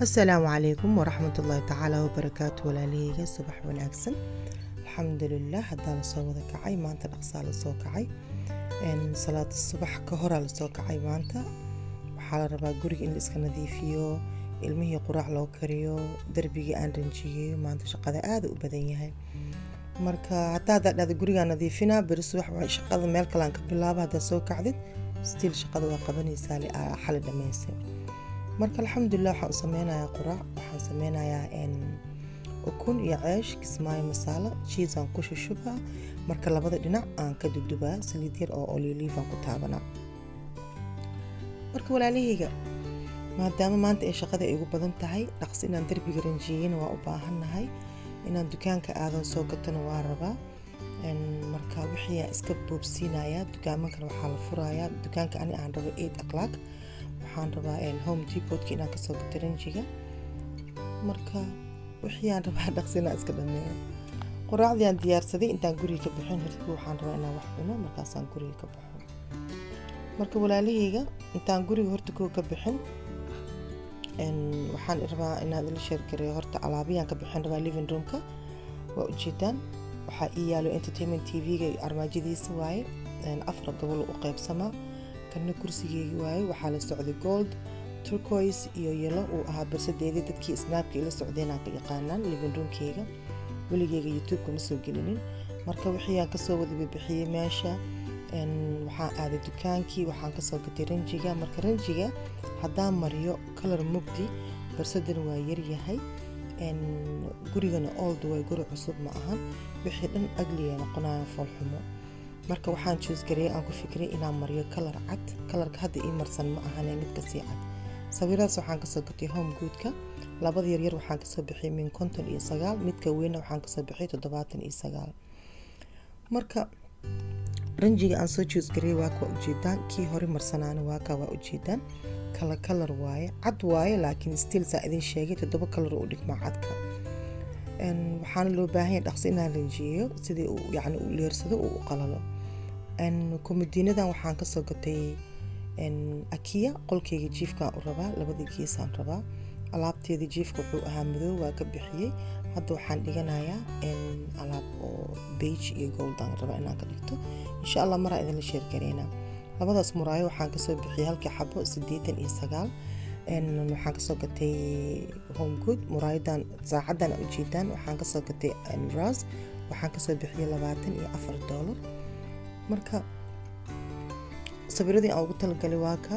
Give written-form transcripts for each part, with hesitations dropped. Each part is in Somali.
السلام عليكم ورحمة الله تعالى وبركاته walaalahayga subax wanaagsan alxamdulilah haddaa lasoo wada kacay maanta dhaqsaa lasoo kacay salaada subax ka horaa lasoo kacay maanta waxaa la rabaa guriga in la iska nadiifiyo ilmihii quraac loo kariyo darbigii aan ranjiyeeyo maanta shaqada aad u badan yahay marka hadaa dhahdo guriga nadiifina bari subax waa shaqada meel kale aan ka bilaabo hadaa soo kacdid still shaqada waa qabanaysaa xali dhameysay marka alxamdulilah waxaan u sameynayaa quraac waxaan sameynayaa ukun iyo ceesh kismaayo masaalo cheese aan ku shushubaa marka labada dhinac aan ka dudubaa saliid yar oo olive aan ku taabanaa marka walaalahayga maadaama maanta ay shaqada igu badan tahay dhaqsi inaan darbiga ranjiyeyna waa u baahannahay inaan dukaanka aadan soo gatana waa rabaa marka wixii aan iska boobsiinayaa dukaamankan waxaa la furayaa dukaanka ani aan rabo 8 o'clock waxaan rabaa home depot-ka inaan kasoo gato ranjiga marka wixii aan rabaa dhaqsi inaan iska dhameeyo quraacdii aan diyaarsaday intaan guriga ka bixin hirkii waxaan rabaa inaan wax cuno markaasaan guriga ka baxo marka walaalahayga intaan guriga horta koo ka bixin waxaan rabaa inaan la sheergareeyo horta alaabiyaan ka bixin rabaa living room-ka waa ujeedaan waxaa ii yaalo entertainment tv-ga armaajadiisa waaye 4 gobol u qaybsamaa kana kursigeygii waaye waxaa la socday gold turquoise iyo yellow uu ahaa barsadeedii dadkii snaapka ila socdeenaan ka yaqaanaan living roomkeyga weligeyga youtube-ka ma soo gelinin marka wixii aan kasoo wada bixiyey meesha waxaan aaday dukaankii waxaan kasoo gatay ranjiga marka ranjiga haddaan mariyo kalar mugdi barsadan waa yaryahay gurigana old way guri cusub ma ahan wixii dhan agliya noqonaya foolxumo marka waxaan choose gareeyay aan ku fikiray inaan mariyo kalar cad kalarka hadda ii marsan ma ahan midka sii cad sawiradaas waxaan kasoo gatay home good-ka labada yaryar waxaan kasoo bixiyay min 59 midka weynna waxaan kasoo bixiyay 79 marka ranjiga aan soo choose gareeyay waa ka ujeedaan kii hore marsanaana waa ka waa ujeedaan kalar waaye cad waaye laakiin still saa idin sheegay 7 kalar u dhigma cadka waxaana loo baahan yahay dhaqsi inaan ranjiyeeyo sidii uu yacni u leersado uu u qalalo komadiinadan waxaan kasoo gatay akiya qolkeyga jiifkaan u rabaa labada geesaan rabaa alaabteeda jiifka wuxuu ahaa madow waa ka bixiyey hadda waxaan dhiganayaa alaab oo beige iyo goldaan rabaa inaan ka dhigto insha allah maraa idinla sheergareynaa labadaas muraayo waxaan kasoo bixiyey halkii xabo 89 waxaan kasoo gatay home good muraayadan saacadan ujeedaan waxaan kasoo gatay ras waxaan kasoo bixiyey $24 marka sawiradii aan ugu talagalay waa ka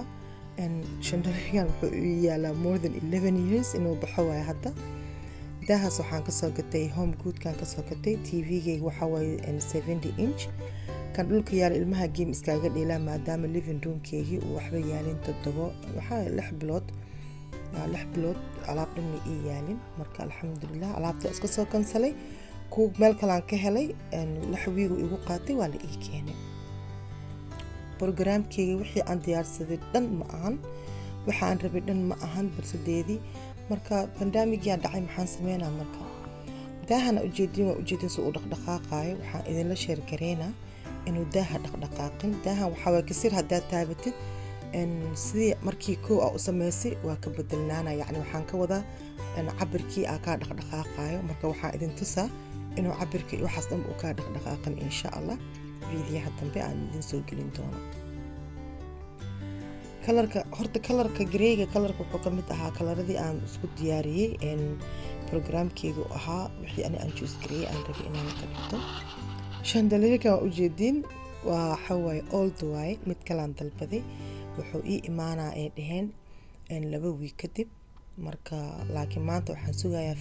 chandelier wuxuu ii yaalaa more than 11 years inuu baxo waaye hadda daahaas waxaan kasoo gatay home good-kan kasoo gatay tv-gayga waxaa waaye 70 inch kan dhulka yaala ilmaha game iskaaga dheelaa maadaama living room-keygii uu waxba yaalin 6 bilood alaab dhanna ii yaalin marka alxamdulilah alaabta iska soo kansalay ku meel kalaan ka helay 6 wiigu igu qaatay waa la ii keenay programkeyga wixii aan diyaarsaday dhan ma ahan waxa aan rabay dhan ma ahan barsadeedii marka pandemic-yaa dhacay maxaan sameynaa marka daahana ujeedin soo u dhaqdhaqaaqaayo waxaan idinla sheergareynaa inuu daaha dhaqdhaqaaqin daahan waxaa waa kasir haddaad taabatid sidii markii koo u sameysay waa ka bedelnaana yacni waxaan ka wadaa cabirkii aa kaa dhaqdhaqaaqaayo marka waxaan idin tusaa inuu cabirka iyo waxaas dhan uu kaa dhaqdhaqaaqin insha allah fiidiyaha dambe aan idin soo gelin doono kalarka greyga kalarka wuxuu ka mid ahaa kalaradii aan isku diyaariyey programkeygu ahaa wixii aan choose gareeyay aan rabay inaan ka dhigto chandelier-ka waa ujeediin waa xawaaye old waaye mid kalaan dalbaday wuxuu ii imaanaa ay dhaheen 2 wiig kadib marka laakiin maanta waxaan sugayaa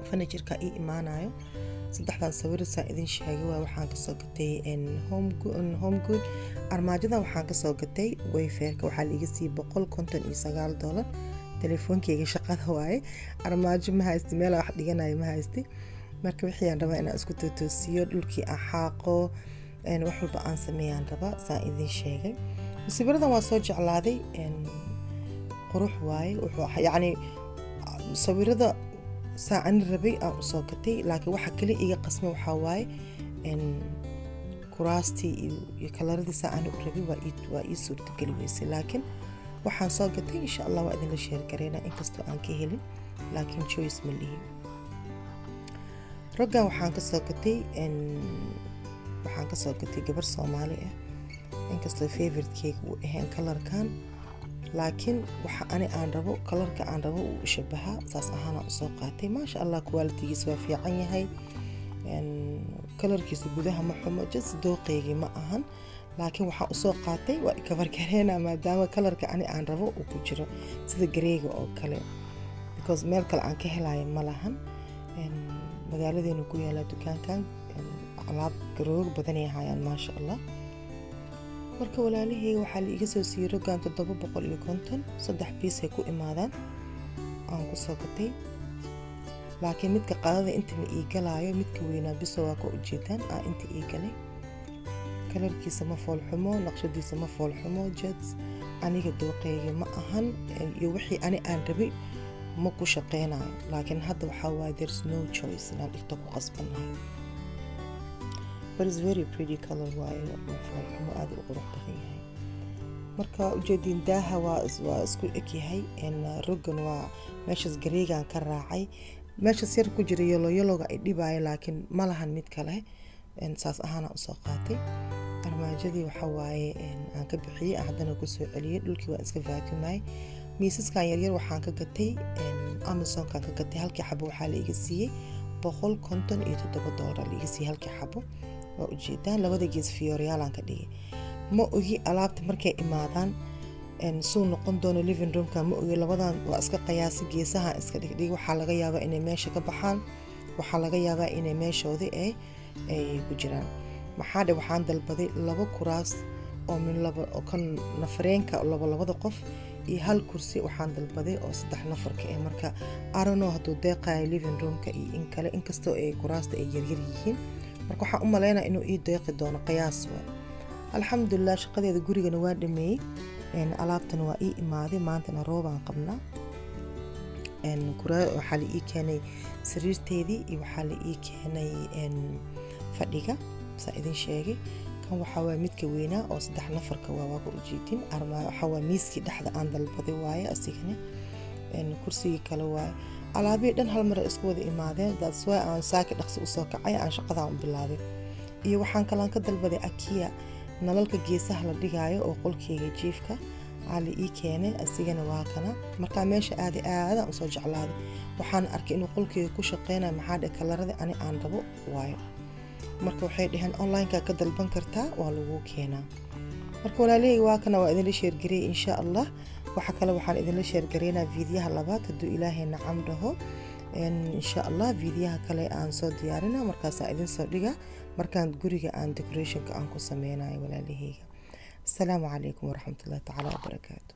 furniture-ka ii imaanayo saddexdan sawirsaa idin sheegay waa waxaan kasoo gatay home good armaajadan waxaan kasoo gatay wayfairka waxaa liiga siiyey $159 telefoonkeyga shaqada waaye armaajo ma haysti meel wax dhiganayo ma haysti marka wixii aan rabaa inaan isku toosiyo dhulkii aan xaaqo wax walba aan sameeyaan rabaa saa idin sheegay sawiradan waa soo jeclaaday qurux waaye wuxuu yacni sawirada saa aan rabay aan usoo gatay laakiin waxa kale iga qasmay waxaa waaye kuraastii iyo kalaradii saa aan u rabay waa ii suurtageli weysay laakiin waxaan soo gatay insha Allah waa idin la share gareynaa inkastoo aan ka helin laakiin choice ma lihi. raggan waxaan ka soo gatay gabar Soomaali ah inkastoo favorite cake uu ahaan kalarkan laakiin waxa aan rabo kalarka aan rabo uu shabaha saas ahaan u soo qaatay maasha Allah quality-giisa waa fiican yahay kalarkiisa gudaha ma xumo just dooqeygii ma ahan laakiin waxa uu soo qaatay waa cover gareena maadaama kalarka aan rabo uu ku jiro sida gareega oo kale because meel kale aan ka helayo ma lahan magaaladeena ku yaala dukaankan alaab garoog badan ay hayaan maasha Allah. marka walaalahayga waxaa la iga soo siiyay rogan 750 saddex piece ay ku imaadaan aan ku soo gatay laakiin midka qaadada inta ma ii galaayo midka weynaa biso waa ka ujeedaan inta ii galay kalarkiisa ma fool xumo naqshadiisa ma fool xumo jets aniga dooqeyga ma ahan iyo wixii aan rabay ma ku shaqeynayo laakiin hadda waxa waa there's no choice inaan dhigto ku qasbanahay. but it's very pretty color waaye ma fool xumo aad u qurux badan yahay. marka ujeedin daaha waa isku eg yahay rogan waa meeshaas gareegan ka raacay meeshaas yar ku jira yellow ay dhibaayo laakiin ma lahan mid kale saas ahaan u soo qaatay. armaajadii waxa waaye aan ka bixiyay haddana ku soo celiyay dhulkii waa iska vacuumay. miisaskan yaryar waxaan ka gatay Amazon-kan ka gatay halkii xabo waxaa la iga siiyay $157 la iga siiyay halkii xabo waa ujeedaan labada gees fiyoreyaal aan ka dhigay. ma ogi alaabta markay imaadaan soo noqon doono living room-ka ma ogi labadan waa iska qiyaasi geesaha iska dhigay waxaa laga yaabaa inay meesha ka baxaan waxaa laga yaabaa inay meeshoodii ay ku jiraan. waxaan dalbaday 2 kuraas oo min laba oo kan nafareenka labada qof iyo hal kursi waxaan dalbaday oo 3 nafarka marka arano haduu deeqay living room-ka iyo in kale inkastoo ay kuraasta ay yaryar yihiin marka waxaan u maleynaa inuu ii deeqi doono qiyaas waa. alxamdulillah shaqadeeda gurigana waa dhameeyay alaabtana waa ii imaaday maantana roobaan qabnaa waxaa la ii keenay sariirteedii iyo waxaa la ii keenay fadhiga saa idin sheegay kan waxaa waa midka weynaa oo 3 nafarka waa ku ujeedin waxaa waa miiskii dhexda aan dalbaday waaye asigana kursigii kale waaye alaabihii dhan hal mar isku wada imaadeen that's why aan saaki dhaqsi u soo kacay aan shaqadaan u bilaabay. iyo waxaan kalaan ka dalbaday Akia nalalka geesaha la dhigaayo oo qolkeyga jiifka ali ii keenay asigana waa kana marka meesha aad u soo jeclaaday waxaan arkay inuu qolkeyga ku shaqeynayo maxaa dhig kalarada aan rabo waayo marka waxay dhaheen online-ka ka dalban kartaa waa lagu keenaa. marka walaalahayga waa kana waa idin la share gareey insha Allah waxa kale waxaan idin la share gareynaa fiidiyaha labaad haduu Ilaahay nacam dhaho insha Allah fiidiyaha kale aan soo diyaarina markaas idin soo dhiga markaan guriga aan decoration-ka aan ku sameynayo walaalahayga. السلام عليكم ورحمة الله تعالى وبركاته.